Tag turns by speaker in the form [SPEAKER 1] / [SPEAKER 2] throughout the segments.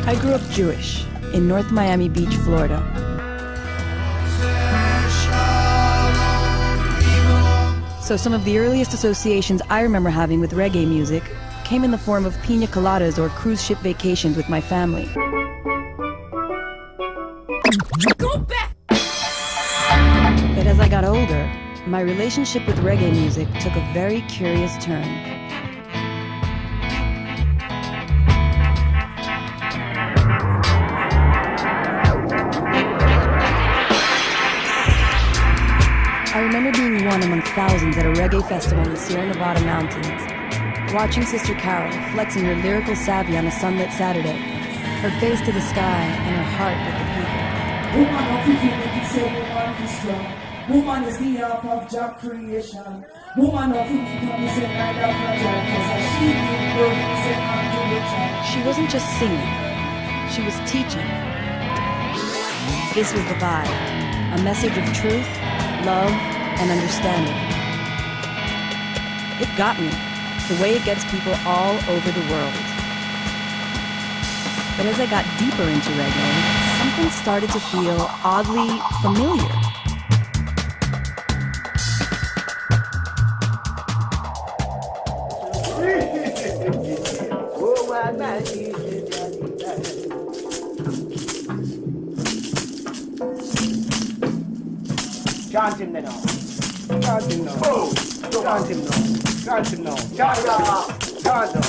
[SPEAKER 1] I grew up Jewish in North Miami Beach, Florida. So some of the earliest associations I remember having with reggae music came in the form of pina coladas or cruise ship vacations with my family. Go back! But as I got older, my relationship with reggae music took a very curious turn. I remember being one among thousands at a reggae festival in the Sierra Nevada mountains, watching Sister Carol flexing her lyrical savvy on a sunlit Saturday, her face to the sky and her heart with the people.
[SPEAKER 2] Woman of the make it say woman is strong. Woman is the half of job creation. Woman of the come is a kind of fragile, cause she gave birth is a man to the child.
[SPEAKER 1] She wasn't just singing, she was teaching. This was the vibe, a message of truth, love, and understanding. It got me, the way it gets people all over the world. But as I got deeper into reggae, something started to feel oddly familiar.
[SPEAKER 3] Chant him now. Chant him now. Oh, chant him now. Chant him now. Chant him now. Chant him.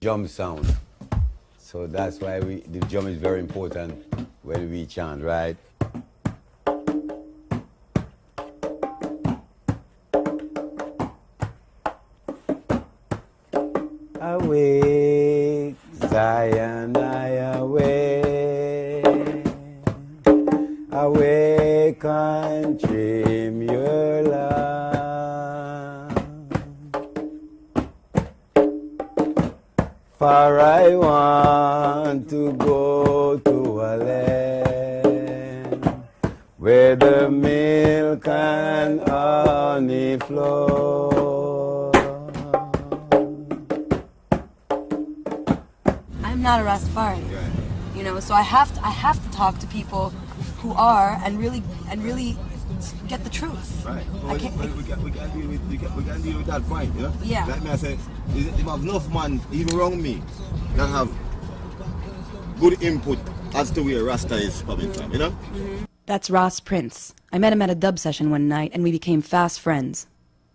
[SPEAKER 4] Drum sound. So that's why the drum is very important when we chant, right? Awake, Zion, I awake. Awake and dream your love. For I want to go to a land where the milk and honey flow.
[SPEAKER 1] I'm not a Rastafarian, you know, so I have to talk to people who are and really get the truth.
[SPEAKER 5] Right.
[SPEAKER 1] Well,
[SPEAKER 5] we can deal with that point, you know?
[SPEAKER 1] Yeah.
[SPEAKER 5] Like me, I say, if have enough man, even around me, that have good input as to where Rasta is coming from, you know?
[SPEAKER 1] Mm-hmm. That's Ross Prince. I met him at a dub session one night and we became fast friends.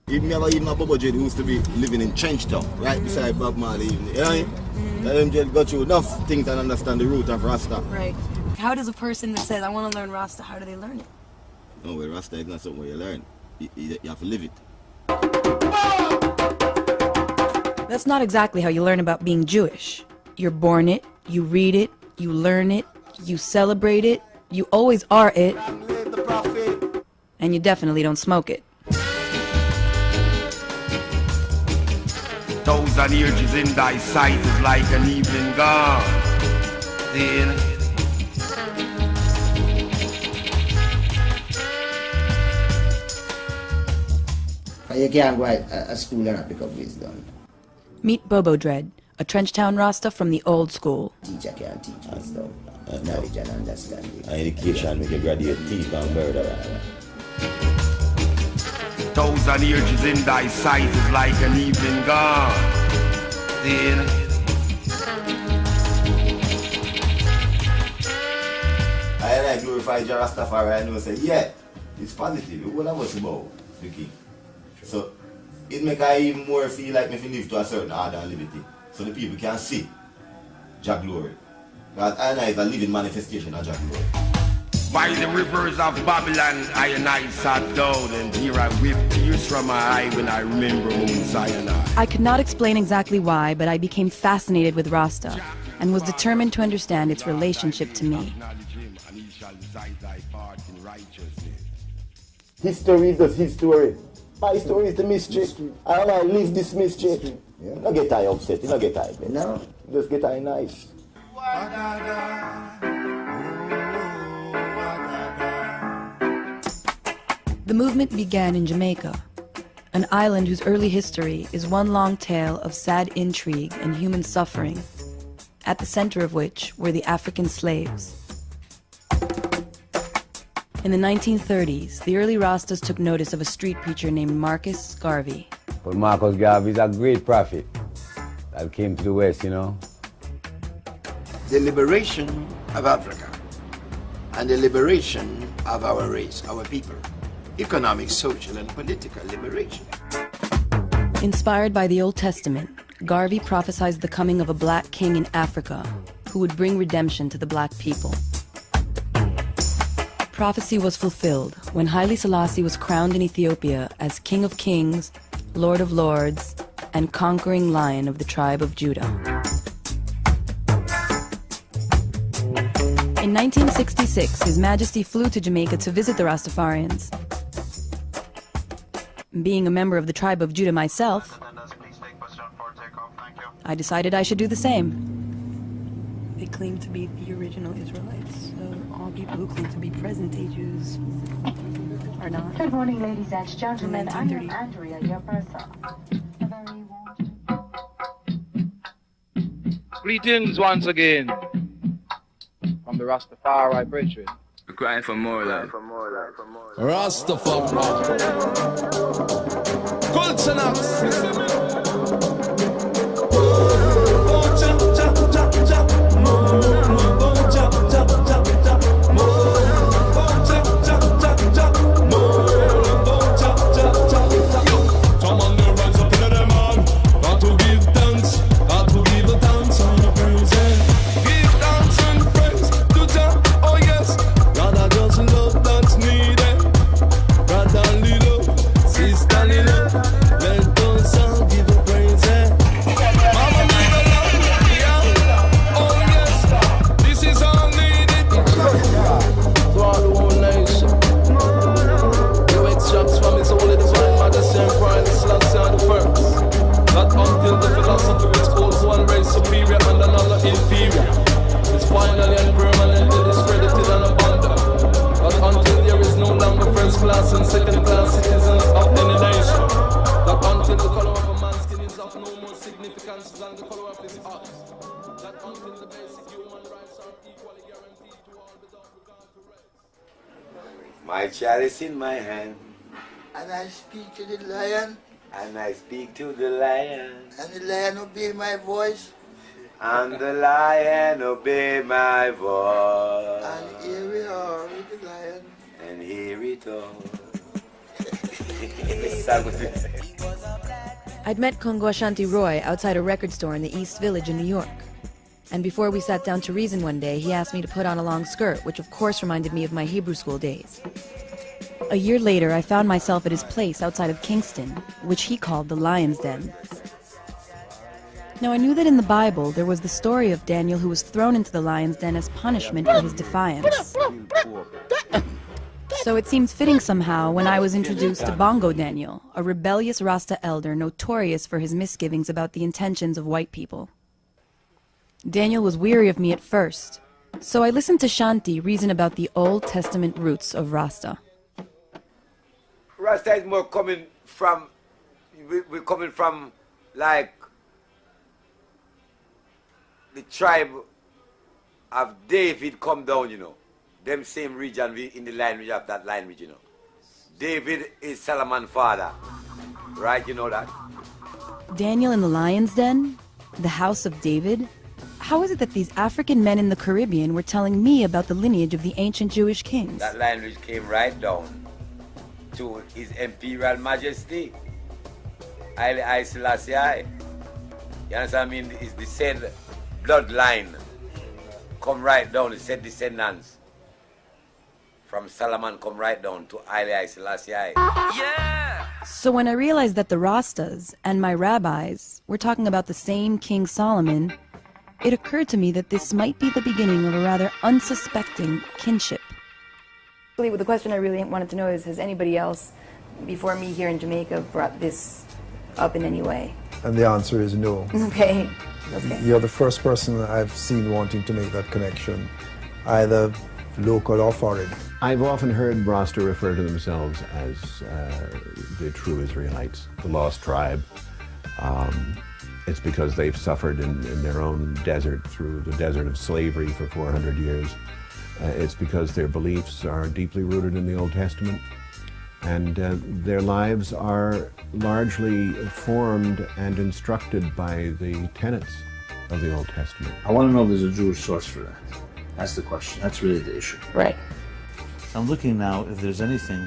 [SPEAKER 5] Even a Bubba J who used to be living in Trenchtown, right beside Bob Marley, you know what I mean? That him just got you enough things and understand the root of Rasta.
[SPEAKER 1] Right. How does a person that says, I want to learn Rasta, how do they learn it?
[SPEAKER 5] No, well, Rasta is not something where you learn. You have to live it.
[SPEAKER 1] That's not exactly how you learn about being Jewish. You're born it, you read it, you learn it, you celebrate it, you always are it, and you definitely don't smoke it.
[SPEAKER 6] 1,000 years in thy sight is like an evening gone. Then
[SPEAKER 7] you can't go a school and not pick up wisdom.
[SPEAKER 1] Meet Bobo Dread, a Trenchtown Rasta from the old school.
[SPEAKER 7] Teacher can't teach wisdom, knowledge and understanding.
[SPEAKER 5] Education make you graduate thief and murderer.
[SPEAKER 6] 1,000 years in thy sight is like an evening gone. Then
[SPEAKER 5] I glorify Jah Rastafari and I say, yeah, it's positive. What I was about the king. So it make I even more feel like me if live to a certain order and liberty. So the people can see Jah glory. Because I is a living manifestation of Jah glory.
[SPEAKER 6] by the rivers of Babylon I and I sat down, and here I weep tears from my eye when I remember Mosiah MAY.
[SPEAKER 1] I could not explain exactly why, but I became fascinated with Rasta and was determined to understand its relationship to me.
[SPEAKER 5] History is just history. My story is the mystery. And I live this mystery. Yeah. Don't get I upset, you don't get I.
[SPEAKER 7] No.
[SPEAKER 5] Just get I nice.
[SPEAKER 1] The movement began in Jamaica, an island whose early history is one long tale of sad intrigue and human suffering, at the center of which were the African slaves. In the 1930s, the early Rastas took notice of a street preacher named Marcus Garvey.
[SPEAKER 4] But Marcus Garvey is a great prophet that came to the West, you know.
[SPEAKER 8] The liberation of Africa and the liberation of our race, our people. Economic, social, and political liberation.
[SPEAKER 1] Inspired by the Old Testament, Garvey prophesied the coming of a black king in Africa who would bring redemption to the black people. Prophecy was fulfilled when Haile Selassie was crowned in Ethiopia as King of Kings, Lord of Lords, and conquering lion of the tribe of Judah. In 1966, His Majesty flew to Jamaica to visit the Rastafarians. Being a member of the tribe of Judah myself, I decided I should do the same. They claim to be the original Israelites, so all people who claim to be present-day Jews are not.
[SPEAKER 9] Good morning, ladies and gentlemen. I am
[SPEAKER 1] 1930.
[SPEAKER 9] Andrea, your purser.
[SPEAKER 3] Greetings once again from the Rastafari brethren.
[SPEAKER 10] We're crying for more life.
[SPEAKER 11] Rastafari. Culture
[SPEAKER 4] My chalice in my hand,
[SPEAKER 8] And I speak to the lion,
[SPEAKER 4] and I speak to the lion,
[SPEAKER 8] and the lion obey my voice,
[SPEAKER 4] and the lion obey my voice,
[SPEAKER 8] and here we are with the lion.
[SPEAKER 4] and here it all.
[SPEAKER 1] I'd met Congo Ashanti Roy outside a record store in the East Village in New York. And before we sat down to reason one day, he asked me to put on a long skirt, which of course reminded me of my Hebrew school days. A year later, I found myself at his place outside of Kingston, which he called the Lion's Den. Now, I knew that in the Bible, there was the story of Daniel who was thrown into the Lion's Den as punishment for his defiance. So it seemed fitting somehow when I was introduced to Bongo Daniel, a rebellious Rasta elder notorious for his misgivings about the intentions of white people. Daniel was weary of me at first, so I listened to Shanti reason about the Old Testament roots of Rasta.
[SPEAKER 4] Rasta is more coming from, we're coming from like the tribe of David come down, you know. Them same region, in the line, we have that line, you know. David is Solomon's father, right? You know that?
[SPEAKER 1] Daniel in the Lion's Den? The House of David? How is it that these African men in the Caribbean were telling me about the lineage of the ancient Jewish kings?
[SPEAKER 4] That lineage came right down to His Imperial Majesty, Haile Selassie. You understand what I mean? It's the said bloodline come right down, the said descendants from Solomon come right down to Haile Selassie. Yeah!
[SPEAKER 1] So when I realized that the Rastas and my rabbis were talking about the same King Solomon, it occurred to me that this might be the beginning of a rather unsuspecting kinship.
[SPEAKER 10] The question I really wanted to know is, has anybody else before me here in Jamaica brought this up in any way?
[SPEAKER 11] And the answer is no.
[SPEAKER 10] Okay.
[SPEAKER 11] You're the first person that I've seen wanting to make that connection, either local or foreign.
[SPEAKER 12] I've often heard Rasta refer to themselves as the true Israelites, the lost tribe. It's because they've suffered in their own desert, through the desert of slavery for 400 years. It's because their beliefs are deeply rooted in the Old Testament, and their lives are largely formed and instructed by the tenets of the Old Testament.
[SPEAKER 13] I want to know if there's a Jewish source for that. That's the question. That's really the issue.
[SPEAKER 10] Right.
[SPEAKER 13] I'm looking now if there's anything.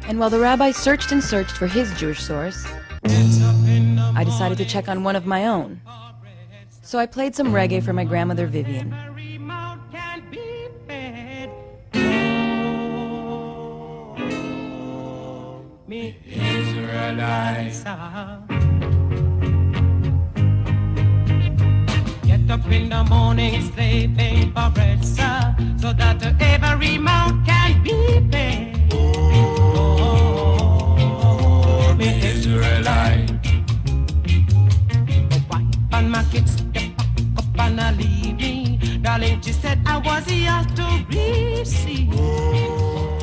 [SPEAKER 1] And while the rabbi searched and searched for his Jewish source, I decided to check on one of my own. So I played some reggae for my grandmother Vivian.
[SPEAKER 14] Get up in the morning, slaving for bread, sir, so that every mouth can be fed. Oh, me Israelite. And my kids step up and I leave me. Darling, she said I was yours to receive.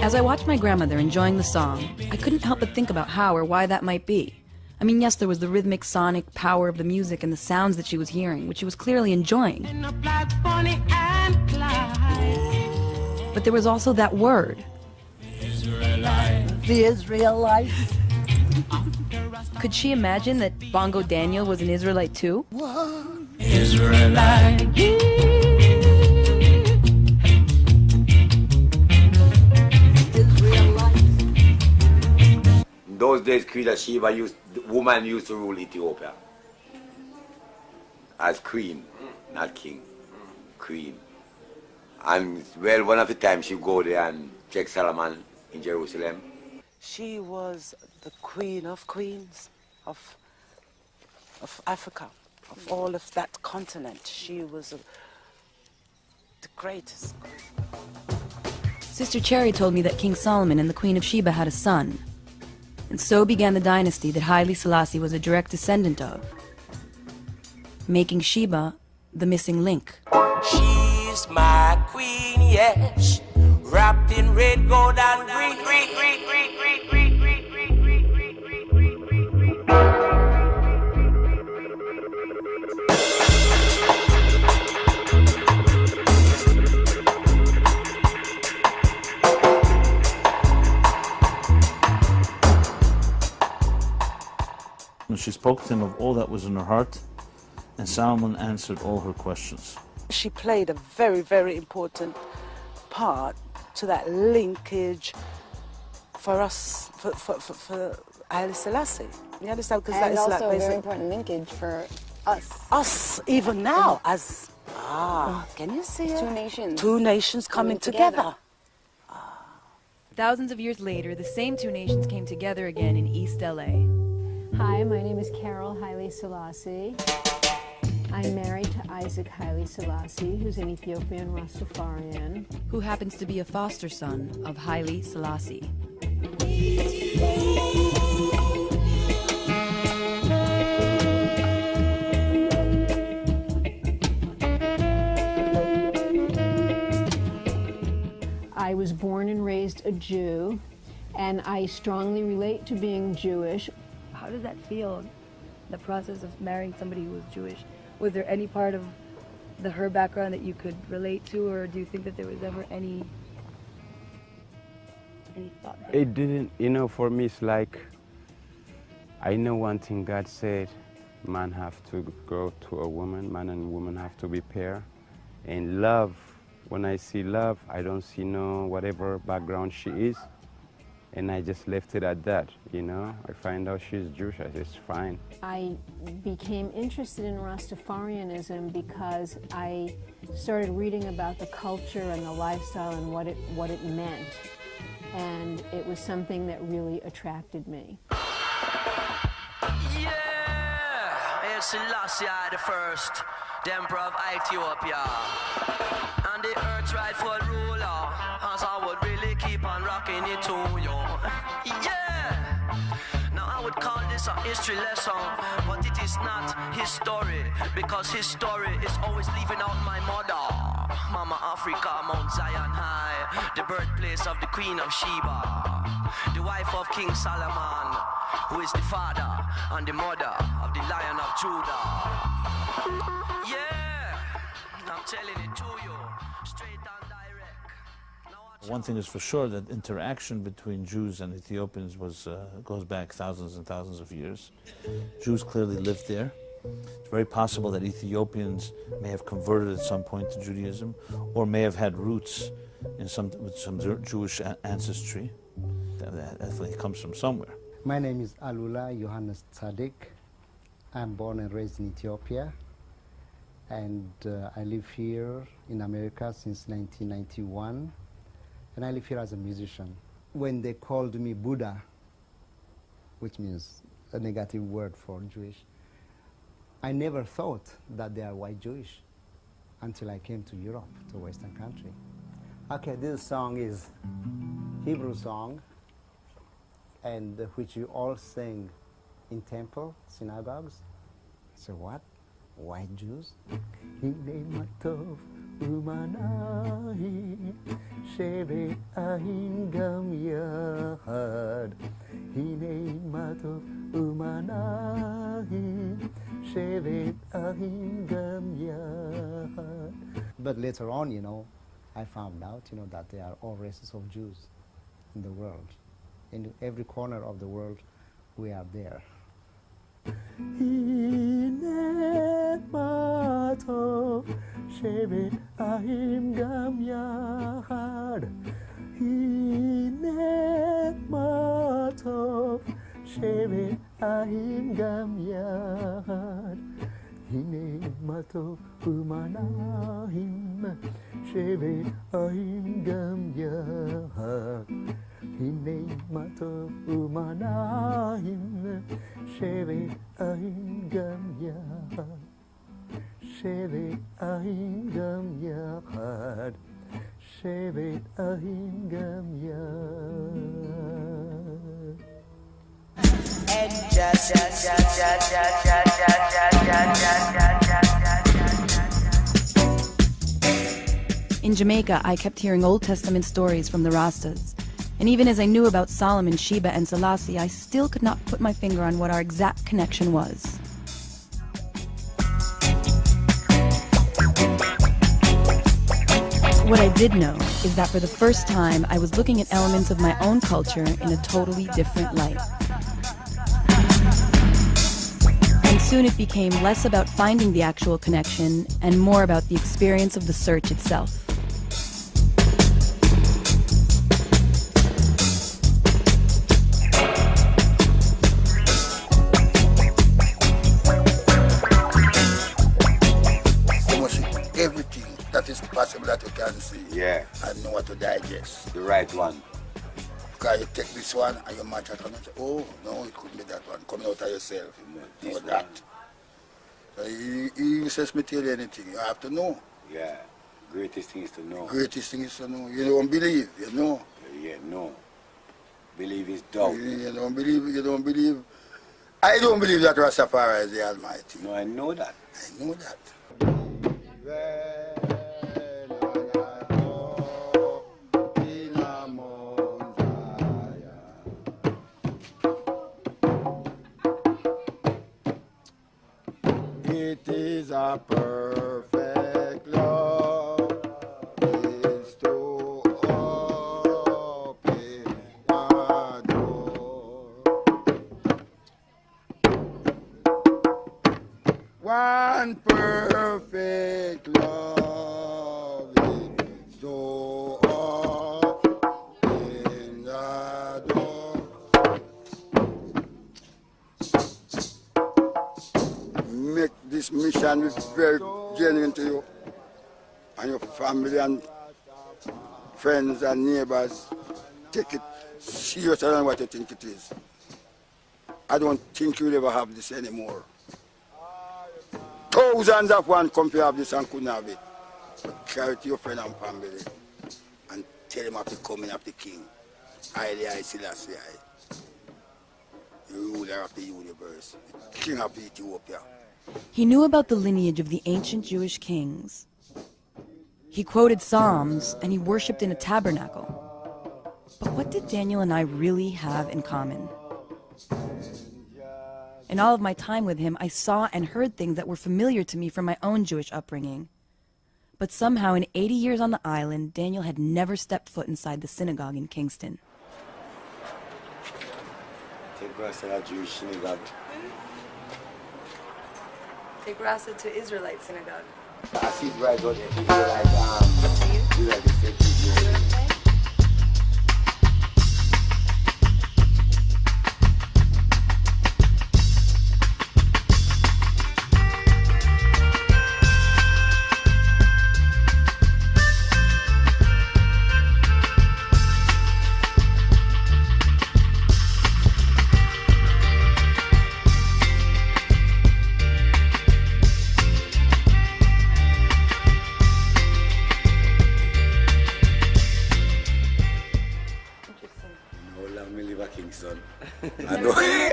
[SPEAKER 1] As I watched my grandmother enjoying the song, I couldn't help but think about how or why that might be. I mean, yes, there was the rhythmic, sonic power of the music and the sounds that she was hearing, which she was clearly enjoying. But there was also that word.
[SPEAKER 14] The Israelites.
[SPEAKER 1] Could she imagine that Bongo Daniel was an Israelite too?
[SPEAKER 14] What? Israelite.
[SPEAKER 4] In those days, Queen of Sheba woman used to rule Ethiopia as queen, not king, queen. And well, one of the times she go there and check Solomon in Jerusalem.
[SPEAKER 15] She was the queen of queens of Africa, of all of that continent. She was the greatest.
[SPEAKER 1] Sister Cherry told me that King Solomon and the Queen of Sheba had a son. And so began the dynasty that Haile Selassie was a direct descendant of, making Sheba the missing link.
[SPEAKER 14] She's my queen, yes, wrapped in red, gold, and green.
[SPEAKER 13] She spoke to him of all that was in her heart, and Solomon answered all her questions.
[SPEAKER 15] She played a very, very important part to that linkage for us, for Haile Selassie. You understand?
[SPEAKER 10] Because that is also like a very important linkage for us.
[SPEAKER 15] Us, even now, as can you see it?
[SPEAKER 10] Two nations.
[SPEAKER 15] Two nations coming together.
[SPEAKER 1] Thousands of years later, the same two nations came together again in East LA.
[SPEAKER 16] Hi, my name is Carol Haile Selassie. I'm married to Isaac Haile Selassie, who's an Ethiopian Rastafarian.
[SPEAKER 1] Who happens to be a foster son of Haile Selassie.
[SPEAKER 16] I was born and raised a Jew, and I strongly relate to being Jewish.
[SPEAKER 1] How does that feel, the process of marrying somebody who was Jewish? Was there any part of her background that you could relate to, or do you think that there was ever any thought there?
[SPEAKER 17] It didn't, you know, for me it's like, I know one thing God said, man have to go to a woman, man and woman have to be pair. And love, when I see love, I don't see no whatever background she is. And I just left it at that, you know. I find out she's Jewish, I said, it's fine.
[SPEAKER 16] I became interested in Rastafarianism because I started reading about the culture and the lifestyle and what it meant. And it was something that really attracted me.
[SPEAKER 18] Yeah, Haile Selassie the first, the Emperor of Ethiopia, and the earth's rightful ruler, as I would really keep on rocking it to you. Yeah, now I would call this a history lesson, but it is not his story, because his story is always leaving out my mother, Mama Africa, Mount Zion High, the birthplace of the Queen of Sheba, the wife of King Solomon, who is the father and the mother of the Lion of Judah. Yeah, I'm telling it to you, straight and direct.
[SPEAKER 13] One thing is for sure, that interaction between Jews and Ethiopians goes back thousands and thousands of years. Jews clearly lived there. It's very possible that Ethiopians may have converted at some point to Judaism, or may have had roots with some Jewish ancestry. That definitely comes from somewhere.
[SPEAKER 19] My name is Alula Johannes Tzadik. I'm born and raised in Ethiopia, and I live here in America since 1991, and I live here as a musician. When they called me Buddha, which means a negative word for Jewish, I never thought that they are white Jewish until I came to Europe, to Western country. Okay, this song is Hebrew song, and which you all sing in temple, synagogues. So what? White Jews? Hine matov umanahi shevet ahin gam yachad. Hine matov umanahi shevet ahin gam yachad. But later on, you know, I found out, you know, that there are all races of Jews in the world. In every corner of the world, we are there. Hine matov shevet ahim gam yachad. Hine matov shevet ahim gam yachad. Hine matov umanahim shevet ahim gam yachad. Hine matov umanahim shevet ahim gam yachad. Shevet ahim gam yachad. Shevet ahim gam yachad.
[SPEAKER 1] In Jamaica, I kept hearing Old Testament stories from the Rastas. And even as I knew about Solomon, Sheba, and Selassie, I still could not put my finger on what our exact connection was. What I did know is that for the first time, I was looking at elements of my own culture in a totally different light. And soon it became less about finding the actual connection and more about the experience of the search itself.
[SPEAKER 8] Everything that is possible that you can see.
[SPEAKER 4] Yeah.
[SPEAKER 8] And know what to digest.
[SPEAKER 4] The right one.
[SPEAKER 8] Because you take this one and you match it and you say, oh, no, it couldn't be that one. Coming out of yourself. Know that.
[SPEAKER 20] So he says me tell you anything, you have to know.
[SPEAKER 4] Yeah, greatest thing is to know.
[SPEAKER 20] Greatest thing is to know. You don't believe, you know.
[SPEAKER 4] Yeah, no. Believe is doubt.
[SPEAKER 20] You don't believe. I don't believe that Rastafari is the Almighty.
[SPEAKER 4] No, I know that.
[SPEAKER 20] I know that.
[SPEAKER 8] It is a perfect love, is to open a door. One perfect love is to open a door.
[SPEAKER 20] Make this mission very genuine to you and your family and friends and neighbors. Take it seriously than what you think it is. I don't think you'll ever have this anymore. Thousands of one come to have this and couldn't have it. But carry it to your friend and family and tell them of the coming of the King. I Selassie, the ruler of the universe, the King of Ethiopia.
[SPEAKER 1] He knew about the lineage of the ancient Jewish kings. He quoted Psalms, and he worshipped in a tabernacle. But what did Daniel and I really have in common? In all of my time with him, I saw and heard things that were familiar to me from my own Jewish upbringing. But somehow, in 80 years on the island, Daniel had never stepped foot inside the synagogue in Kingston.
[SPEAKER 4] Take us to that Jewish synagogue.
[SPEAKER 10] Take Rasta to Israelite synagogue.
[SPEAKER 4] I see it right out there. Israelite, I know.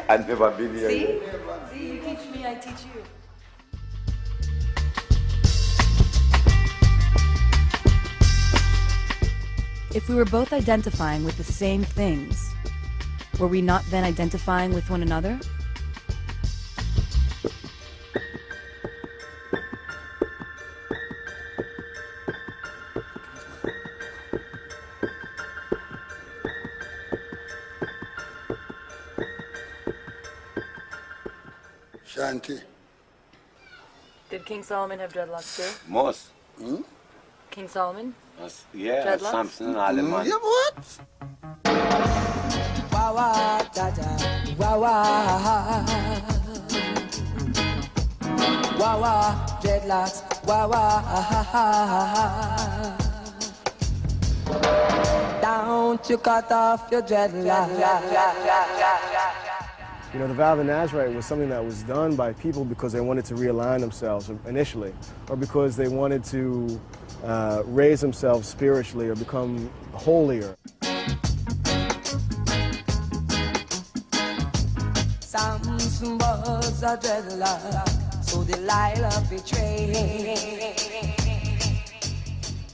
[SPEAKER 4] I've never been here.
[SPEAKER 10] See, you teach me, I teach you.
[SPEAKER 1] If we were both identifying with the same things, were we not then identifying with one another?
[SPEAKER 20] Shanti.
[SPEAKER 10] Did King Solomon have dreadlocks too?
[SPEAKER 4] Most.
[SPEAKER 10] King Solomon?
[SPEAKER 4] Yeah,
[SPEAKER 10] Dreadlocks?
[SPEAKER 4] Samson and all them man.
[SPEAKER 20] Yeah, what?
[SPEAKER 2] Wawa, dada, wawa. Wawa, dreadlocks, wawa. Don't you cut off your dreadlocks.
[SPEAKER 3] You know, the vow of the Nazarite was something that was done by people because they wanted to realign themselves initially, or because they wanted to raise themselves spiritually or become holier.
[SPEAKER 2] Samson was a dreadlock, so Delilah betrayed.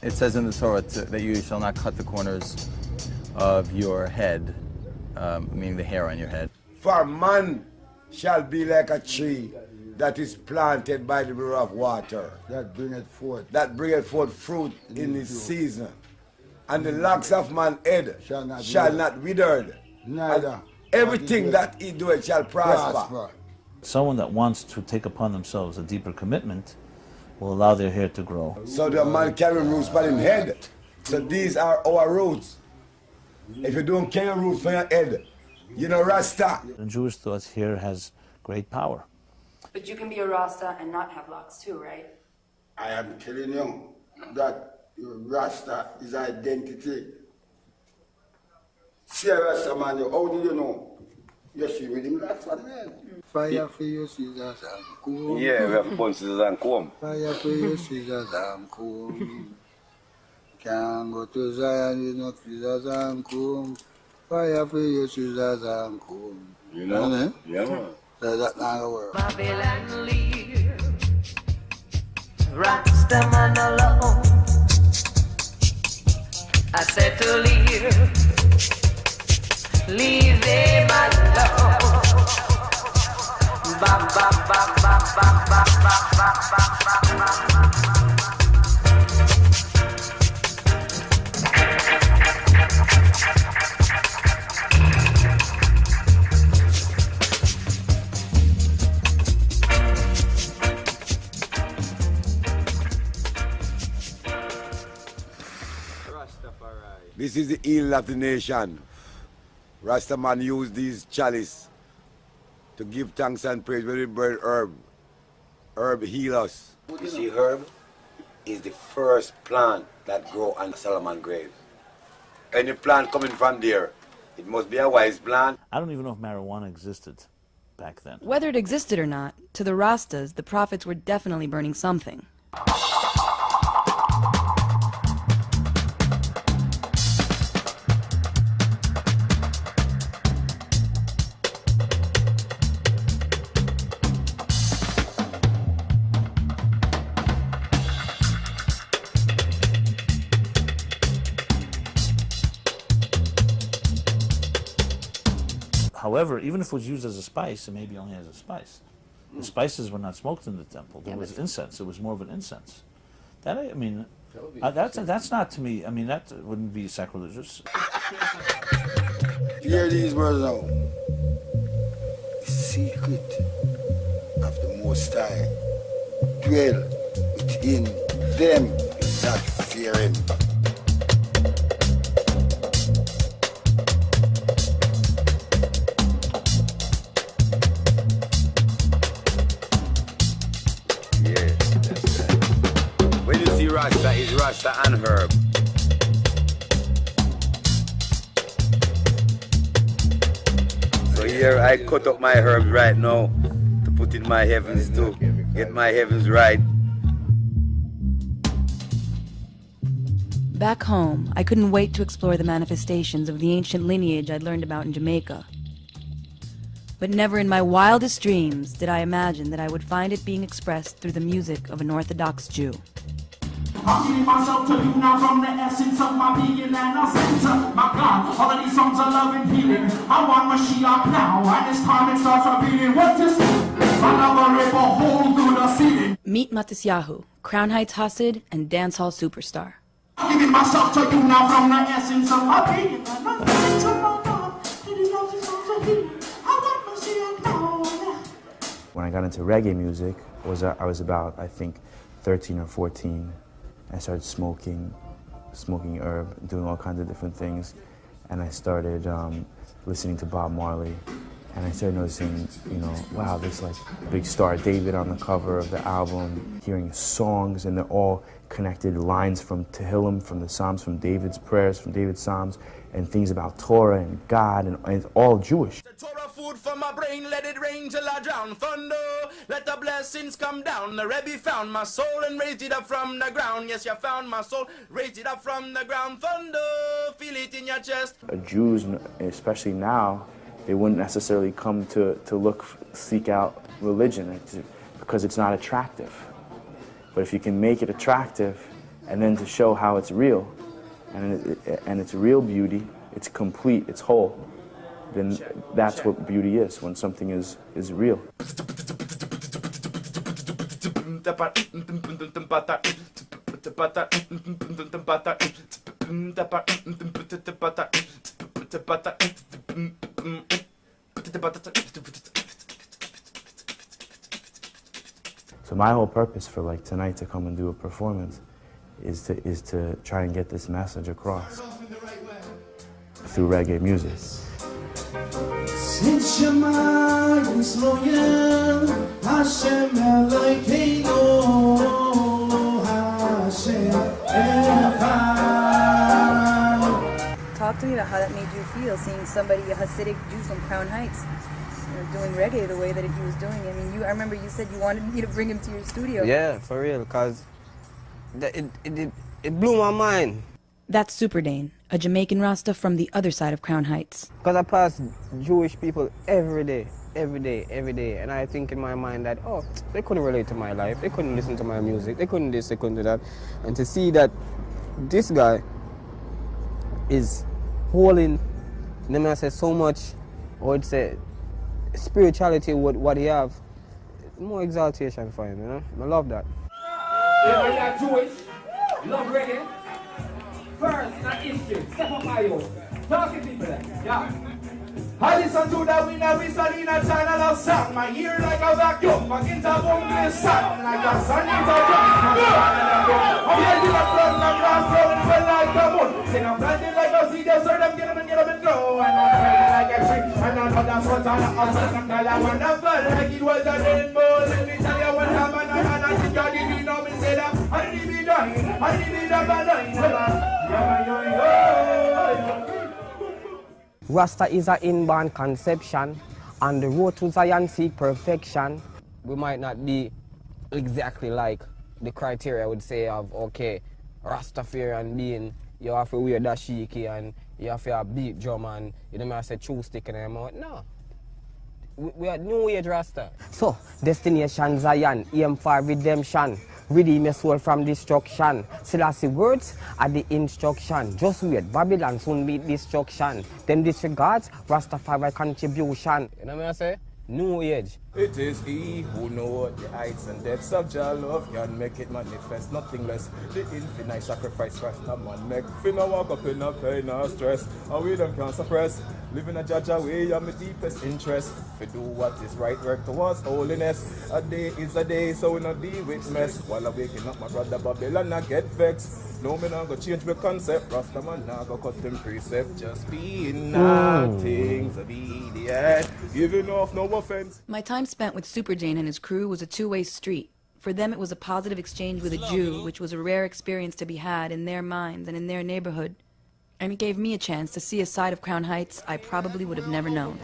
[SPEAKER 21] It says in the Torah that you shall not cut the corners of your head, meaning the hair on your head.
[SPEAKER 20] For man shall be like a tree that is planted by the river of water. That bringeth forth fruit in its season. And the locks of man's head shall not wither. Neither. Everything that he doeth shall prosper.
[SPEAKER 13] Someone that wants to take upon themselves a deeper commitment will allow their hair to grow.
[SPEAKER 20] So the man carrying roots by his head. So these are our roots. If you don't carry roots for your head, you know Rasta.
[SPEAKER 13] And Jewish thought here has great power.
[SPEAKER 10] But you can be a Rasta and not have locks too, right?
[SPEAKER 20] I am telling you that your Rasta is identity. See Rasta man, how do you know?
[SPEAKER 6] You see with him that's one man. Fire for your scissors and comb.
[SPEAKER 4] Yeah, we have to burn scissors and comb.
[SPEAKER 6] Fire for your scissors and comb. Can't go to Zion with no scissors and comb. Fire for your scissors and comb.
[SPEAKER 4] You know? Yeah, man.
[SPEAKER 6] So that's not gonna work.
[SPEAKER 18] Babylon leave, Rastaman alone. I said to leave him alone. Ba ba ba ba ba ba ba ba ba ba.
[SPEAKER 20] This is the healing of the nation. Rastaman used these chalice to give thanks and praise when we burn herb. Herb heal us.
[SPEAKER 4] You see, herb is the first plant that grow on Solomon grave. Any plant coming from there, it must be a wise plant.
[SPEAKER 13] I don't even know if marijuana existed back then.
[SPEAKER 1] Whether it existed or not, to the Rastas, the prophets were definitely burning something.
[SPEAKER 13] However, even if it was used as a spice, it maybe only as a spice. The spices were not smoked in the temple. There was incense. It was more of an incense. That, I mean, that's not to me, I mean, that wouldn't be sacrilegious.
[SPEAKER 6] Hear these words now. The secret of the Most High dwell within them that fear Him.
[SPEAKER 4] Rasta is Rasta and herb. So here I cut up my herbs right now to put in my heavens to get my heavens right.
[SPEAKER 1] Back home, I couldn't wait to explore the manifestations of the ancient lineage I'd learned about in Jamaica. But never in my wildest dreams did I imagine that I would find it being expressed through the music of an Orthodox Jew.
[SPEAKER 2] I'm giving myself to you now from the essence of my being and a center. My God, all of these songs are love and healing. I want Mashiach now, and this time it starts revealing what this is. Another rip a hole through the ceiling.
[SPEAKER 1] Meet Matisyahu, Crown Heights Hasid and dancehall superstar.
[SPEAKER 2] I'm giving myself to you now from the essence of my being and a center. My God, all of these songs are healing. I want Mashiach now.
[SPEAKER 22] When I got into reggae music, I was about, I think, 13 or 14. I started smoking herb, doing all kinds of different things, and I started listening to Bob Marley, and I started noticing, you know, wow, there's like big Star David on the cover of the album, hearing songs, and they're all connected lines from Tehillim, from the Psalms, from David's prayers, from David's Psalms, and things about Torah and God, and it's all Jewish.
[SPEAKER 2] Torah food for my brain, let it rain till I drown. Thunder, let the blessings come down. The Rebbe found my soul and raised it up from the ground. Yes, you found my soul, raised it up from the ground. Thunder, feel it in your chest.
[SPEAKER 22] Jews, especially now, they wouldn't necessarily come to seek out religion because it's not attractive. But if you can make it attractive and then to show how it's real, and it's real beauty, it's complete, it's whole, then that's what beauty is, when something is real. So my whole purpose for like tonight to come and do a performance is to try and get this message across through reggae music.
[SPEAKER 2] Since your mind is loyal, Hashem Elokeinu, Hashem Echad.
[SPEAKER 15] Talk
[SPEAKER 10] to me about how that made you feel, seeing somebody, a Hasidic Jew from Crown Heights, doing reggae the way that he was doing it. I mean, I remember you said you wanted me to bring him to your studio.
[SPEAKER 5] Yeah, for real, because it blew my mind.
[SPEAKER 1] That's Super Dane, a Jamaican Rasta from the other side of Crown Heights.
[SPEAKER 5] Because I pass Jewish people every day, and I think in my mind that, oh, they couldn't relate to my life, they couldn't listen to my music, they couldn't this, they couldn't do that. And to see that this guy is holding, let me say, so much, I would say, spirituality with what he have, more exaltation for him, you know? I love that.
[SPEAKER 2] Yeah, Jewish, love reggae. First, in our history, step up my own. Talking people there, yeah. I listen to the winner, we study in a channel of song. My ear like a vacuum, my guitar boom this sound like a sun in the drum. I'm here to the front, I'm not flowing well like the moon. Sing I'm planting like a seed, so them get them and grow. And I'm planting like a tree, and I'm not that's what's on the outside. I'm gonna wonderful, like it was a rainbow. Let me tell you what happened, and I think I didn't know me say that. I didn't be dying, I didn't be dying.
[SPEAKER 5] Rasta is an inborn conception, and the road to Zion seek perfection. We might not be exactly like the criteria I would say of, okay, Rastafarian being, you have to wear dashiki and you have to have beat drum and you don't have to say true stick in your mouth. No. We are new age Rasta. So, destination Zion, aim for redemption. Redeem your soul from destruction. Selassie words are the instruction. Just wait, Babylon soon be destruction. Them disregards Rastafari contribution. You know what I say? New age.
[SPEAKER 7] It is he who knows the heights and depths of Jah love can make it manifest, nothing less. The infinite sacrifice RASTAFARIAN make. Finna walk up in no pain or stress, and we them can't suppress. Living a Jah way are my deepest interest. To do what is right, work towards holiness. A day is a day, so we not deal with mess. While I'm waking up, my brother Babylon I get vexed. No, me not go change my concept. Rastaman not go cut them precept. Just being all things obedient. Giving off no offense.
[SPEAKER 1] My time spent with Super Dane and his crew was a two-way street. For them, it was a positive exchange with a Jew, which was a rare experience to be had in their minds and in their neighborhood. And it gave me a chance to see a side of Crown Heights I probably would have never known.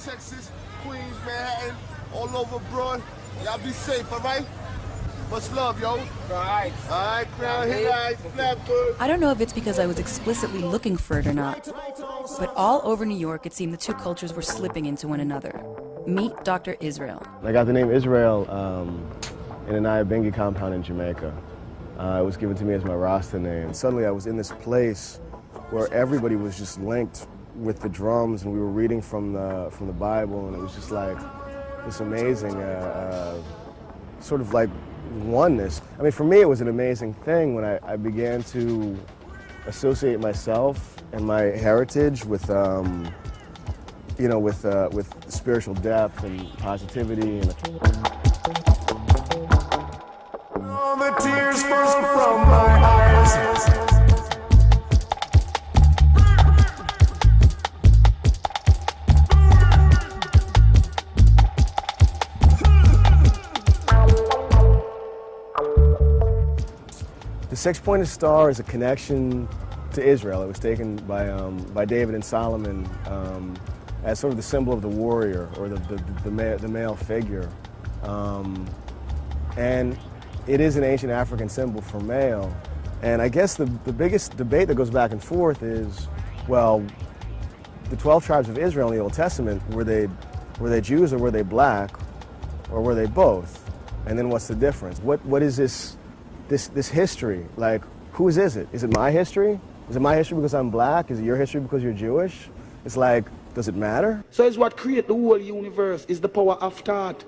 [SPEAKER 23] Texas, Queens, Manhattan, all over abroad. Y'all be safe, all right? Much love, yo. All right, Crown Heights, Flatbush.
[SPEAKER 1] I don't know if it's because I was explicitly looking for it or not, but all over New York, it seemed the two cultures were slipping into one another. Meet Dr. Israel.
[SPEAKER 3] I got the name Israel in an Ayabengi compound in Jamaica. It was given to me as my Rasta name. Suddenly I was in this place where everybody was just linked with the drums, and we were reading from the Bible, and it was just like this amazing sort of like oneness. I mean, for me, it was an amazing thing when I began to associate myself and my heritage with, you know, with spiritual depth and positivity. And
[SPEAKER 2] all the tears fall from my eyes.
[SPEAKER 3] The six-pointed star is a connection to Israel. It was taken by David and Solomon as sort of the symbol of the warrior or the male figure. And it is an ancient African symbol for male. And I guess the biggest debate that goes back and forth is, well, the 12 tribes of Israel in the Old Testament, were they Jews or were they black, or were they both? And then what's the difference? What is this history? Like, whose is it? Is it my history? Is it my history because I'm black? Is it your history because you're Jewish? It's like, does it matter?
[SPEAKER 24] So it's what creates the whole universe, is the power of thought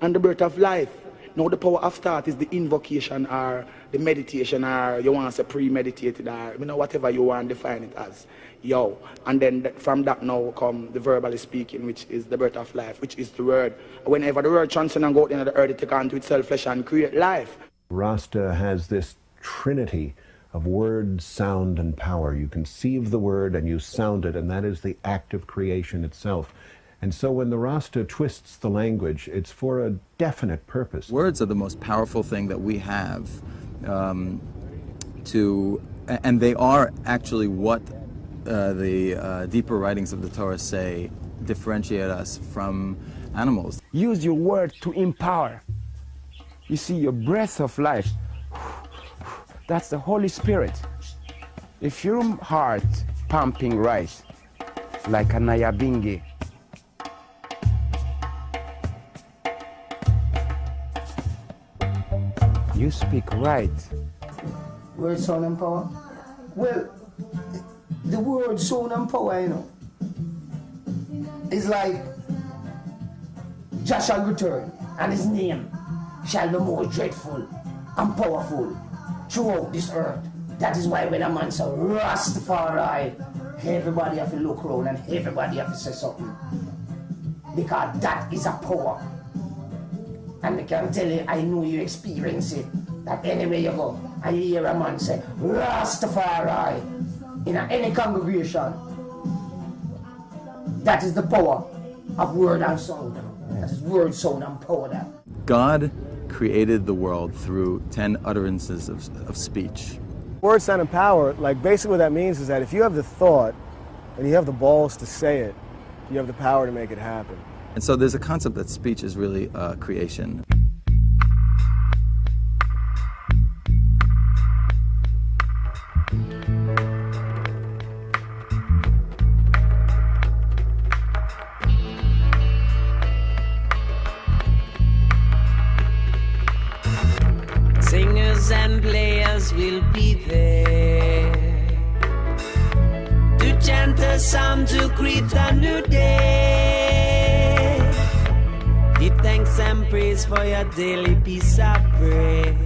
[SPEAKER 24] and the birth of life. Now the power of thought is the invocation or the meditation, or you want to say premeditated, or you know, whatever you want to define it as. Yo. And then from that now come the verbally speaking, which is the birth of life, which is the word. Whenever the word transcends and go out into the earth, it take onto itself flesh and create life.
[SPEAKER 12] Rasta has this trinity of word, sound, and power. You conceive the word and you sound it, and that is the act of creation itself. And so when the Rasta twists the language, it's for a definite purpose.
[SPEAKER 21] Words are the most powerful thing that we have and they are actually what the deeper writings of the Torah say differentiate us from animals.
[SPEAKER 9] Use your word to empower. You see, your breath of life, that's the Holy Spirit. If your heart pumping right, like a Nyabingi, you speak right.
[SPEAKER 11] Word, sound, and power? Well, the word, sound, and power, you know, is like Jah shall return, and his name shall be more dreadful and powerful throughout this earth. That is why when a man says Rastafari, everybody have to look around and everybody have to say something. Because that is a power. And I can tell you, I know you experience it, that anywhere you go, I hear a man say Rastafari in any congregation. That is the power of word and sound. That is word, sound, and power. That
[SPEAKER 21] God created the world through 10 utterances of speech.
[SPEAKER 3] Word, sound, and power, like basically what that means is that if you have the thought and you have the balls to say it, you have the power to make it happen.
[SPEAKER 21] And so there's a concept that speech is really creation.
[SPEAKER 14] Singers and players will be there to chant a psalm to greet a new day. Give thanks and praise for your daily piece of bread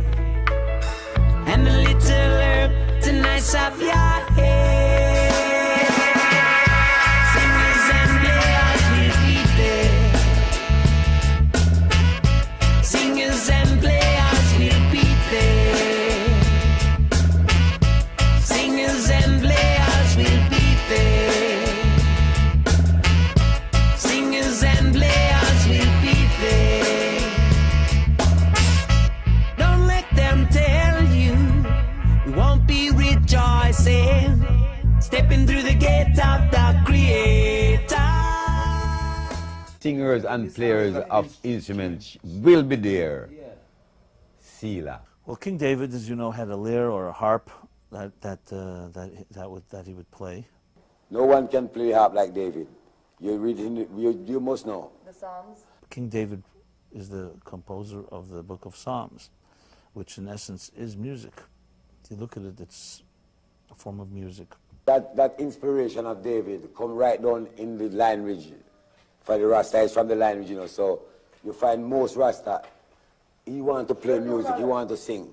[SPEAKER 14] and a little herb to nice up your head. Singers and players will be there. Singers and players will be there. Singers and players will be there. Singers and players will be there. Don't let them tell you we won't be rejoicing, stepping through the gate of the Creator.
[SPEAKER 4] Singers and players of instruments will be there. Sila.
[SPEAKER 13] Well, King David, as you know, had a lyre or a harp that he would play.
[SPEAKER 4] No one can play harp like David. You must know.
[SPEAKER 10] The Psalms.
[SPEAKER 13] King David is the composer of the Book of Psalms, which in essence is music. If you look at it, it's a form of music.
[SPEAKER 4] That inspiration of David come right down in the lineage. For the Rasta is from the lineage, you know. So you find most Rasta, he want to play music, he want to sing.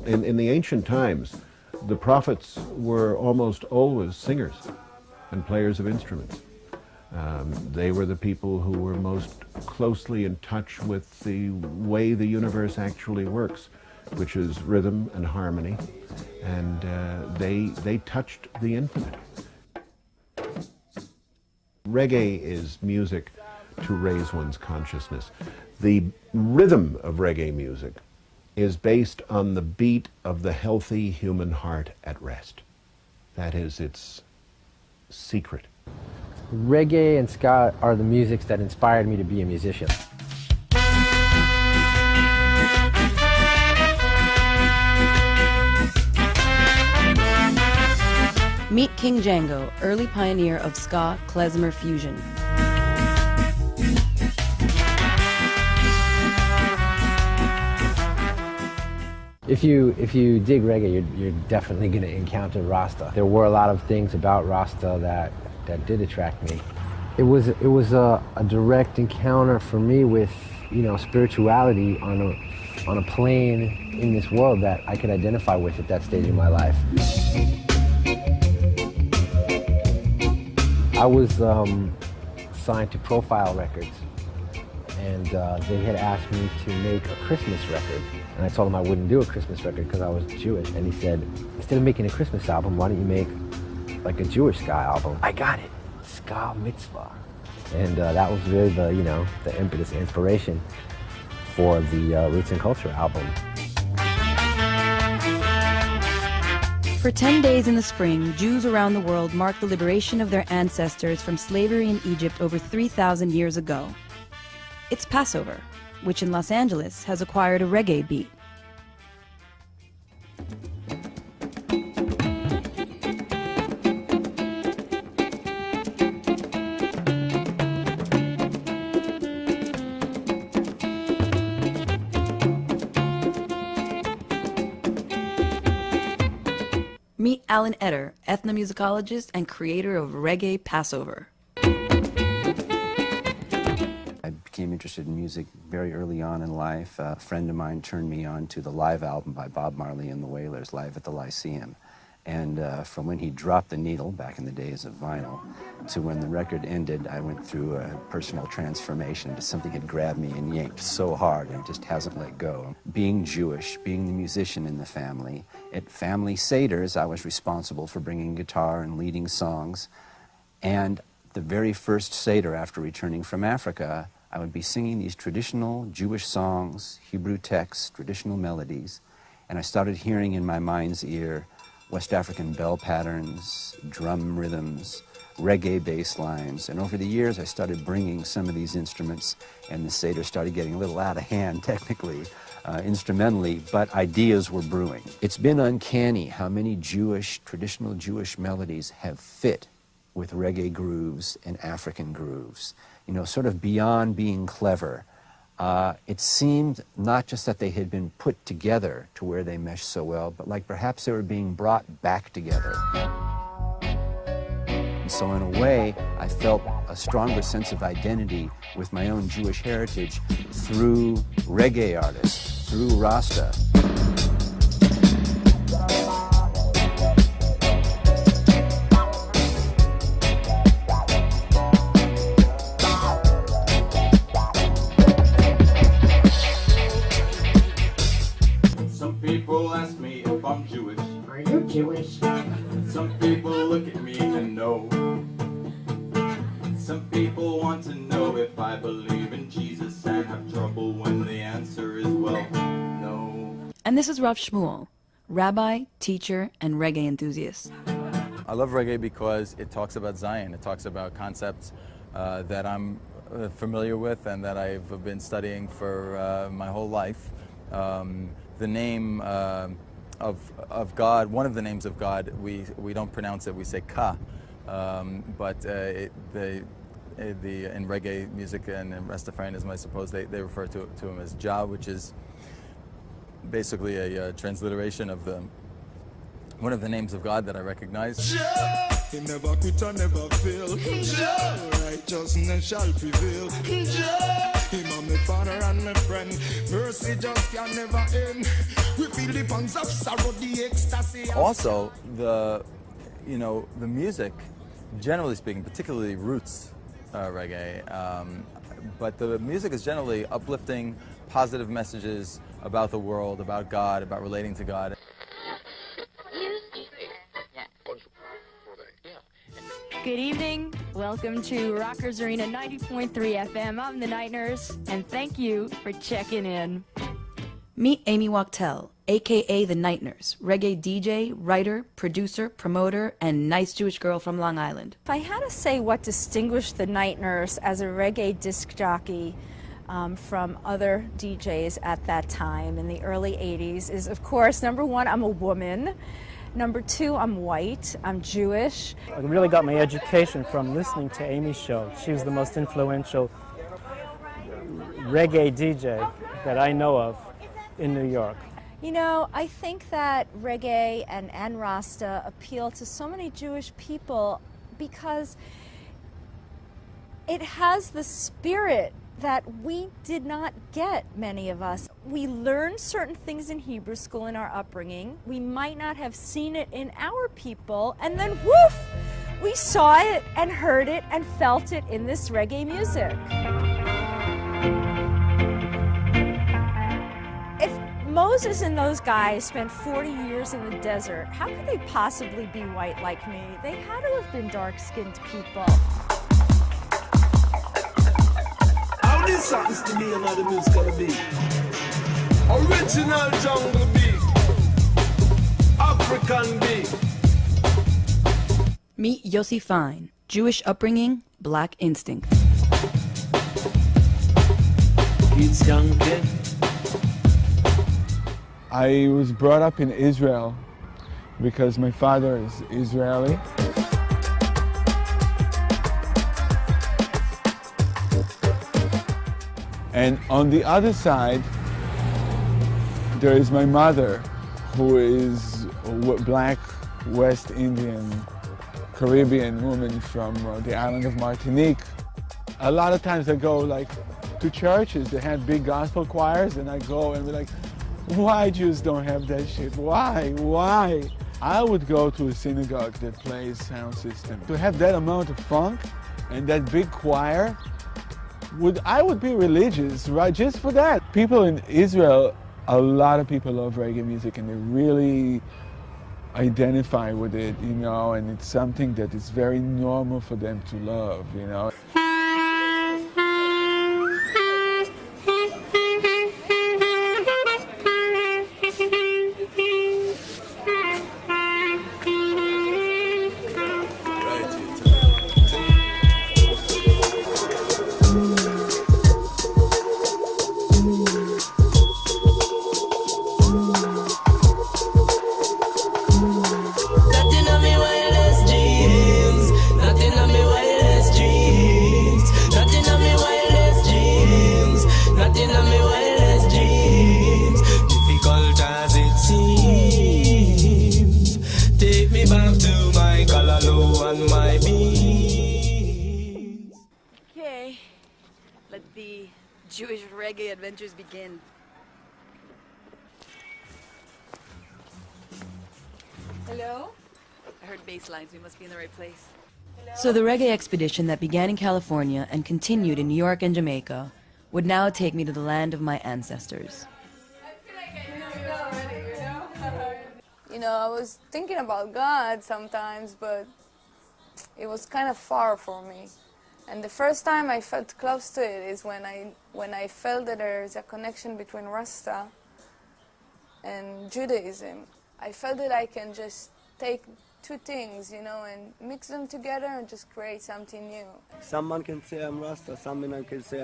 [SPEAKER 12] In the ancient times, the prophets were almost always singers and players of instruments. They were the people who were most closely in touch with the way the universe actually works, which is rhythm and harmony, and they touched the infinite. Reggae is music to raise one's consciousness. The rhythm of reggae music is based on the beat of the healthy human heart at rest. That is its secret.
[SPEAKER 17] Reggae and ska are the musics that inspired me to be a musician.
[SPEAKER 1] Meet King Django, early pioneer of ska klezmer fusion.
[SPEAKER 17] If you dig reggae, you're definitely going to encounter Rasta. There were a lot of things about Rasta that did attract me. It was a direct encounter for me with, you know, spirituality on a plane in this world that I could identify with at that stage in my life. I was signed to Profile Records, and they had asked me to make a Christmas record. And I told him I wouldn't do a Christmas record because I was Jewish. And he said, instead of making a Christmas album, why don't you make like a Jewish ska album? I got it, Ska Mitzvah. And that was really the, you know, the impetus, inspiration for the Roots and Culture album.
[SPEAKER 1] For 10 days in the spring, Jews around the world mark the liberation of their ancestors from slavery in Egypt over 3,000 years ago. It's Passover, which in Los Angeles has acquired a reggae beat. Meet Alan Etter, ethnomusicologist and creator of Reggae Passover.
[SPEAKER 8] I became interested in music very early on in life. A friend of mine turned me on to the live album by Bob Marley and the Wailers, Live at the Lyceum. And from when he dropped the needle, back in the days of vinyl, to when the record ended, I went through a personal transformation. Just something had grabbed me and yanked so hard, and it just hasn't let go. Being Jewish, being the musician in the family, at family seders, I was responsible for bringing guitar and leading songs. And the very first seder after returning from Africa, I would be singing these traditional Jewish songs, Hebrew texts, traditional melodies, and I started hearing in my mind's ear West African bell patterns, drum rhythms, reggae bass lines, and over the years I started bringing some of these instruments, and the Seder started getting a little out of hand technically, instrumentally, but ideas were brewing. It's been uncanny how many traditional Jewish melodies have fit with reggae grooves and African grooves, you know, sort of beyond being clever. It seemed not just that they had been put together to where they meshed so well, but like perhaps they were being brought back together. And so in a way, I felt a stronger sense of identity with my own Jewish heritage through reggae artists, through Rasta.
[SPEAKER 16] People ask me if I'm Jewish.
[SPEAKER 18] Are you Jewish?
[SPEAKER 16] Some people look at me and know. Some people want to know if I believe in Jesus and have trouble when the answer is well, no.
[SPEAKER 1] And this is Rav Shmuel, rabbi, teacher, and reggae enthusiast.
[SPEAKER 21] I love reggae because it talks about Zion. It talks about concepts that I'm familiar with and that I've been studying for my whole life. The name of God, one of the names of God, we don't pronounce it, we say Ka, but in reggae music and in Rastafarianism, I suppose they refer to him as Jah, which is basically a transliteration of one of the names of God that I recognize.
[SPEAKER 2] Jah, he never quit and never fail. Jah, righteousness shall prevail. Jah, him and my father and my friend. Mercy just can never end. We feel the pangs of sorrow, the ecstasy.
[SPEAKER 21] Also, the music, generally speaking, particularly roots reggae, but the music is generally uplifting, positive messages about the world, about God, about relating to God.
[SPEAKER 19] Good evening. Welcome to Rockers Arena 90.3 FM. I'm the Night Nurse, and thank you for checking in.
[SPEAKER 1] Meet Amy Wachtel, a.k.a. the Night Nurse, reggae DJ, writer, producer, promoter, and nice Jewish girl from Long Island.
[SPEAKER 25] If I had to say what distinguished the Night Nurse as a reggae disc jockey from other DJs at that time in the early 80s is, of course, number one, I'm a woman. Number two, I'm white, I'm Jewish.
[SPEAKER 26] I really got my education from listening to Amy's show. She was the most influential reggae DJ that I know of in New York.
[SPEAKER 25] You know, I think that reggae and Rasta appeal to so many Jewish people because it has the spirit that we did not get, many of us. We learned certain things in Hebrew school in our upbringing. We might not have seen it in our people, and then woof, we saw it and heard it and felt it in this reggae music. If Moses and those guys spent 40 years in the desert. How could they possibly be white like me? They had to have been dark-skinned people.
[SPEAKER 5] How this happens to me, another music gonna be original jungle beat, African beat.
[SPEAKER 1] Meet Yossi Fine, Jewish upbringing, black instinct.
[SPEAKER 5] Kids young kid.
[SPEAKER 6] I was brought up in Israel because my father is Israeli. And on the other side, there is my mother, who is a black West Indian Caribbean woman from the island of Martinique. A lot of times I go like to churches that have big gospel choirs, and I go and be like, why Jews don't have that shit? Why? Why? I would go to a synagogue that plays sound system. To have that amount of funk and that big choir, I would be religious, right? Just for that. People in Israel, a lot of people love reggae music and they really identify with it, you know, and it's something that is very normal for them to love, you know.
[SPEAKER 1] Jewish reggae adventures begin.
[SPEAKER 10] Hello?
[SPEAKER 1] I heard bass lines. We must be in the right place. Hello? So the reggae expedition that began in California and continued in New York and Jamaica would now take me to the land of my ancestors.
[SPEAKER 15] You know, I was thinking about God sometimes, but it was kind of far for me. And the first time I felt close to it is when I felt that there's a connection between Rasta and Judaism. I felt that I can just take two things, you know, and mix them together and just create something new.
[SPEAKER 18] Someone can say I'm Rasta, someone can say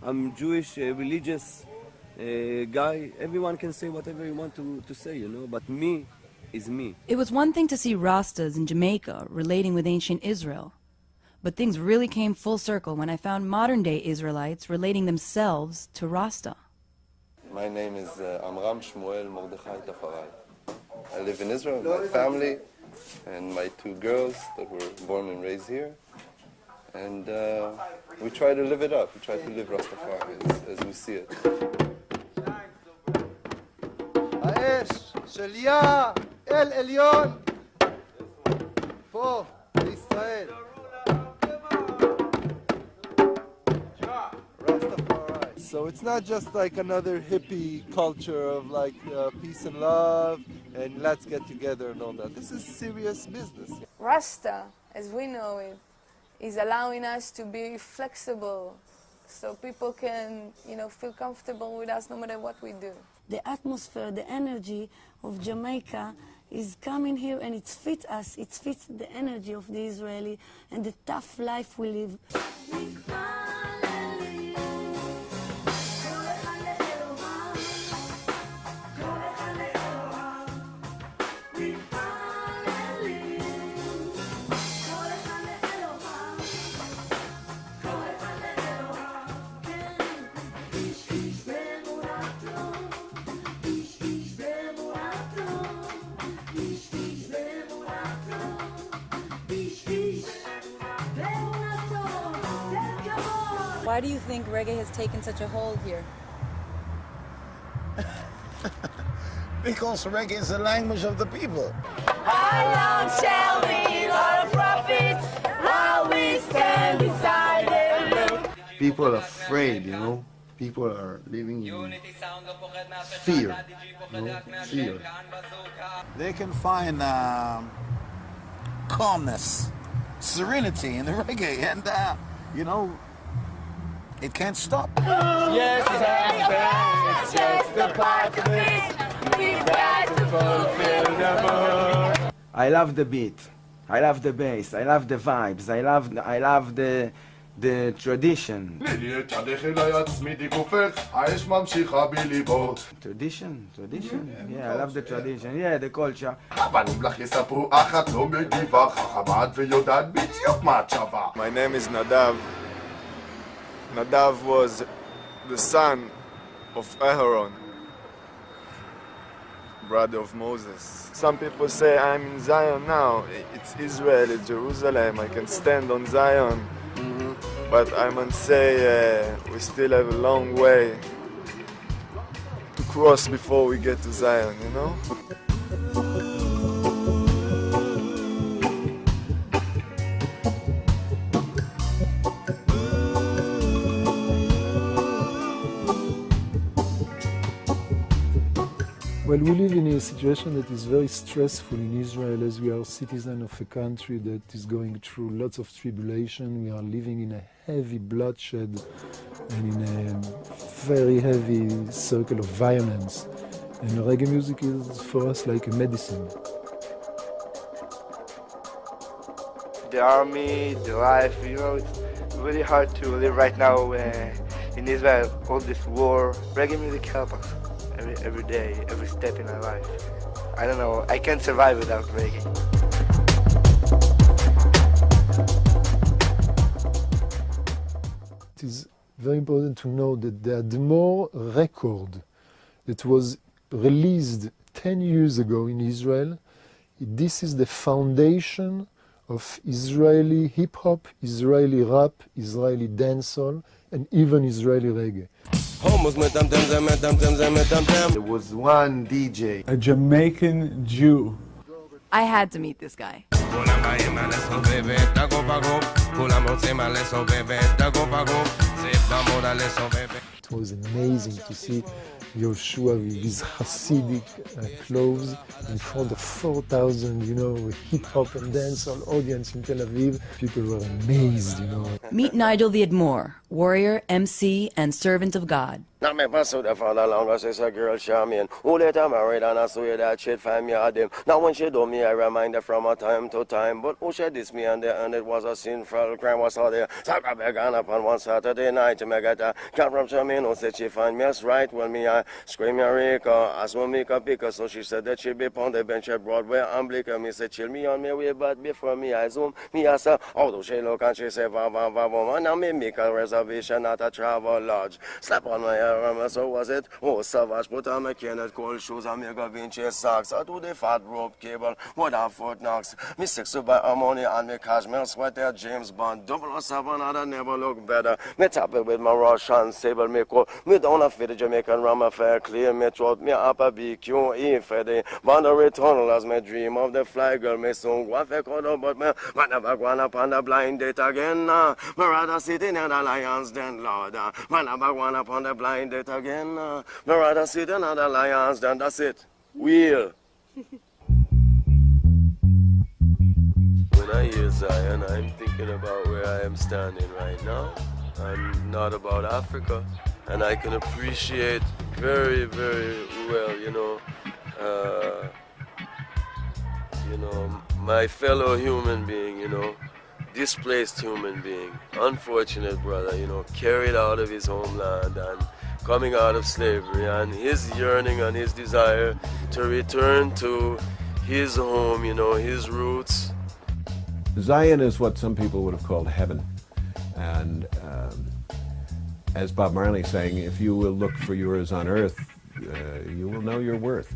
[SPEAKER 18] I'm Jewish, religious guy. Everyone can say whatever you want to say, you know, but me is me.
[SPEAKER 1] It was one thing to see Rastas in Jamaica relating with ancient Israel. But things really came full circle when I found modern-day Israelites relating themselves to Rasta.
[SPEAKER 20] My name is Amram Shmuel Mordechai Tafarai. I live in Israel with my family and my two girls that were born and raised here. And we try to live it up. We try to live Rastafari as we see it.
[SPEAKER 23] האש של יא אל עליון פה בישראל. So it's not just like another hippie culture of like peace and love and let's get together and all that. This is serious business.
[SPEAKER 15] Rasta, as we know it, is allowing us to be flexible so people can, you know, feel comfortable with us no matter what we do.
[SPEAKER 22] The atmosphere, the energy of Jamaica is coming here and it fits us. It fits the energy of the Israeli and the tough life we live.
[SPEAKER 10] Why do you think reggae has taken such a hold here?
[SPEAKER 23] Because reggae is the language of the people.
[SPEAKER 14] How long shall we, Lord of prophets, while we stand beside them?
[SPEAKER 23] People are afraid, you know.
[SPEAKER 3] People are living in fear, fear.
[SPEAKER 7] They can find calmness, serenity in the reggae, and it can't stop.
[SPEAKER 2] Yes, it's just a part of it. We've got to fulfill the book.
[SPEAKER 9] I love the beat. I love the bass. I love the vibes. I love the tradition. Tradition. Yeah, I love the tradition. Yeah, the culture.
[SPEAKER 11] My name is Nadav. Nadav was the son of Aharon, brother of Moses. Some people say I'm in Zion now. It's Israel, it's Jerusalem. I can stand on Zion. But I must say we still have a long way to cross before we get to Zion, you know?
[SPEAKER 13] Well, we live in a situation that is very stressful in Israel, as we are citizens of a country that is going through lots of tribulation. We are living in a heavy bloodshed and in a very heavy circle of violence. And reggae music is for us like a medicine.
[SPEAKER 24] The army, the life, it's really hard to live right now in Israel, all this war. Reggae music helps us. Every day, every step in our life. I don't know, I can't survive without reggae.
[SPEAKER 13] It is very important to know that the Admor record that was released 10 years ago in Israel, this is the foundation of Israeli hip-hop, Israeli rap, Israeli dancehall, and even Israeli reggae.
[SPEAKER 3] There was one DJ,
[SPEAKER 6] a Jamaican Jew.
[SPEAKER 1] I had to meet this guy.
[SPEAKER 13] It was amazing to see Yoshua with his Hasidic clothes in front of 4,000, hip-hop and dancehall audience in Tel Aviv. People were amazed,
[SPEAKER 1] Meet Nigel the Admor, warrior, MC, and servant of God.
[SPEAKER 27] Not me pursue the father longer, says a girl charming. Who later married and I swear that she'd find me a them. Now when she do me, I remind her from a time to time. But who she diss me and it was a sinful crime was all there. So I began up on one Saturday night to make it a come from Charmaine who said she find me as right when me I scream Eureka, as when me a picker. So she said that she be on the bench at Broadway and Blicker. Me said chill me on me way, but before me I zoom. Me I say, although she look and she say, va, and now me make a reservation at a travel lodge. Slap on my so was it? Oh, savage, put on my Kenneth Cole shoes and make a Vinci socks. I do the fat rope cable, what a foot knocks. Me six to buy money and me cashmere sweater, James Bond. 007, I never look better. Me tap it with my Russian sable, me call. Me down a fit Jamaican rum affair, clear me throat, me up a BQE for the boundary tunnel as me dream of the fly girl. Me soon go for cuddle, but me never go up on the blind date again. Me rather sit in the lions than Lord. Me never go up on the blind date again, me rather sit another lions than that's it. Wheel. When I hear Zion, I'm thinking about where I am standing right now, and not about Africa. And I can appreciate very, very well, my fellow human being, displaced human being, unfortunate brother, carried out of his homeland and coming out of slavery, and his yearning and his desire to return to his home, his roots.
[SPEAKER 12] Zion is what some people would have called heaven. And as Bob Marley saying, if you will look for yours on earth, you will know your worth.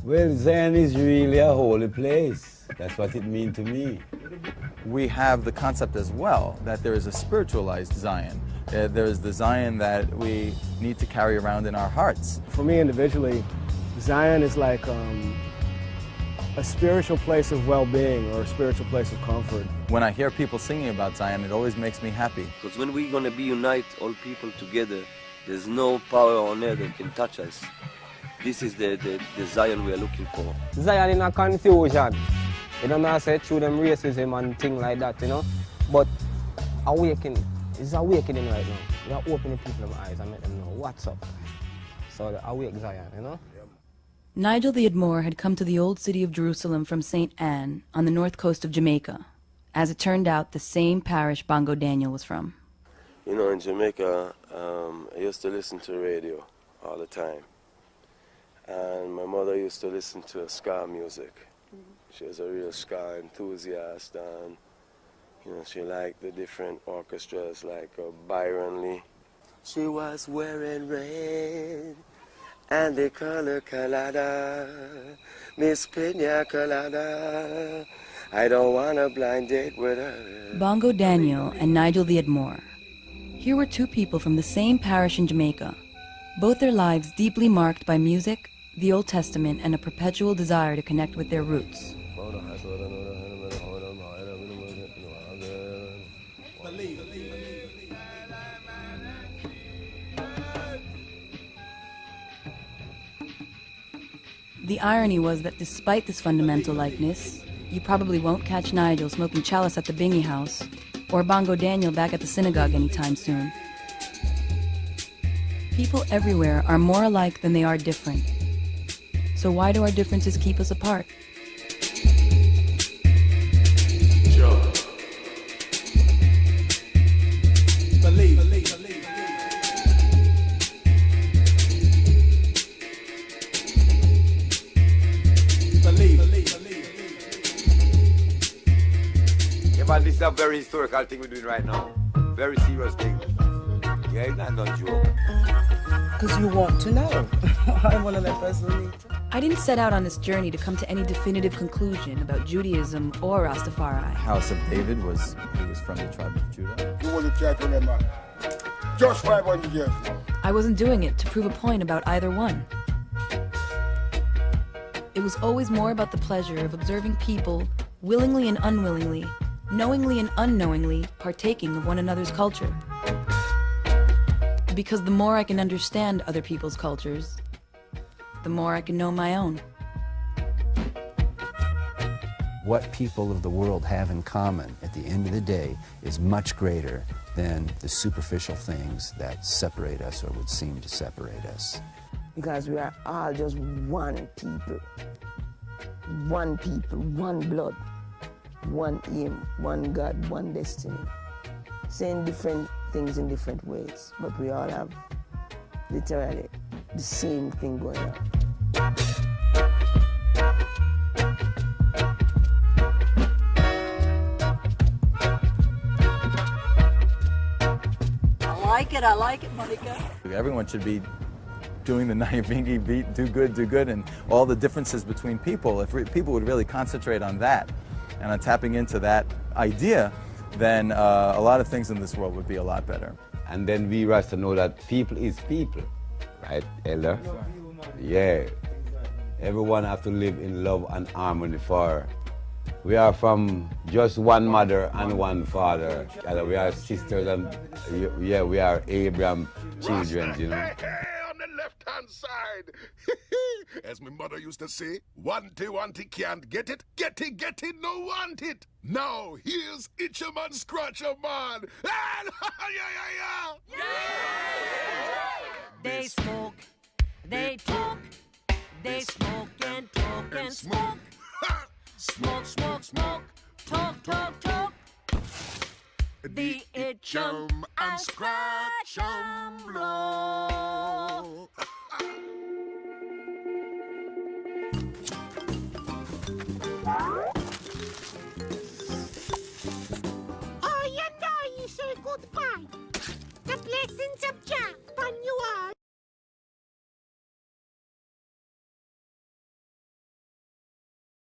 [SPEAKER 28] Well, Zion is really a holy place. That's what it means to me.
[SPEAKER 21] We have the concept as well that there is a spiritualized Zion. There is the Zion that we need to carry around in our hearts.
[SPEAKER 29] For me individually, Zion is like
[SPEAKER 4] a spiritual place of well-being or a spiritual place of comfort.
[SPEAKER 21] When I hear people singing about Zion, it always makes me happy.
[SPEAKER 18] Because when we're going to be unite all people together, there's no power on earth that can touch us. This is the Zion we are looking for.
[SPEAKER 5] Zion in a confusion. You don't know, say through them racism and things like that, you know. But awakening, it's awakening right now. We are opening people's eyes and let them know what's up. So the awake Zion, you know.
[SPEAKER 1] Nigel the Admore had come to the old city of Jerusalem from St. Anne on the north coast of Jamaica. As it turned out, the same parish Bongo Daniel was from.
[SPEAKER 27] You know, in Jamaica, I used to listen to radio all the time. And my mother used to listen to ska music. She was a real ska enthusiast, and you know, she liked the different orchestras like Byron Lee. She was wearing red and the color colada, Miss Pina Colada. I don't want a blind date with her.
[SPEAKER 1] Bongo Daniel and Nigel the Admore. Here were two people from the same parish in Jamaica, both their lives deeply marked by music, the Old Testament, and a perpetual desire to connect with their roots. The irony was that despite this fundamental likeness, you probably won't catch Nigel smoking chalice at the Bingy house, or Bongo Daniel back at the synagogue anytime soon. People everywhere are more alike than they are different. So why do our differences keep us apart?
[SPEAKER 2] Joe. Believe.
[SPEAKER 28] Yeah, but this is a very historical thing we're doing right now. Very serious thing. Yeah, it's not no joke.
[SPEAKER 8] Because you want to know. I want to let personally.
[SPEAKER 1] I didn't set out on this journey to come to any definitive conclusion about Judaism or Rastafari.
[SPEAKER 21] House of David was from the tribe of Judah.
[SPEAKER 23] You want to try to remember? Just 500 years now.
[SPEAKER 1] I wasn't doing it to prove a point about either one. It was always more about the pleasure of observing people, willingly and unwillingly, knowingly and unknowingly, partaking of one another's culture. Because the more I can understand other people's cultures, the more I can know my own.
[SPEAKER 16] What people of the world have in common at the end of the day is much greater than the superficial things that separate us or would seem to separate us.
[SPEAKER 8] Because we are all just one people. One people, one blood, one aim, one God, one destiny. Saying different things in different ways, but we all have literally the same thing going on.
[SPEAKER 22] I like it, Monica.
[SPEAKER 21] Everyone should be doing the Nyabingi beat, do good, and all the differences between people. If people would really concentrate on that and on tapping into that idea, then a lot of things in this world would be a lot better.
[SPEAKER 28] And then we Rasta know that people is people, right, Elder? Yeah. Everyone have to live in love and harmony for. We are from just one mother and one father. We are sisters and yeah, we are Abraham children, you know.
[SPEAKER 23] On the left-hand side. As my mother used to say, want it, can't get it, get it, no want it. Now here's Itchaman Scratchaman. Yeah.
[SPEAKER 14] They smoke, they talk, they smoke and talk and smoke. Smoke, talk. The Itchum and Scratchum blow.
[SPEAKER 17] Oh, you know you say goodbye. The blessings of Jah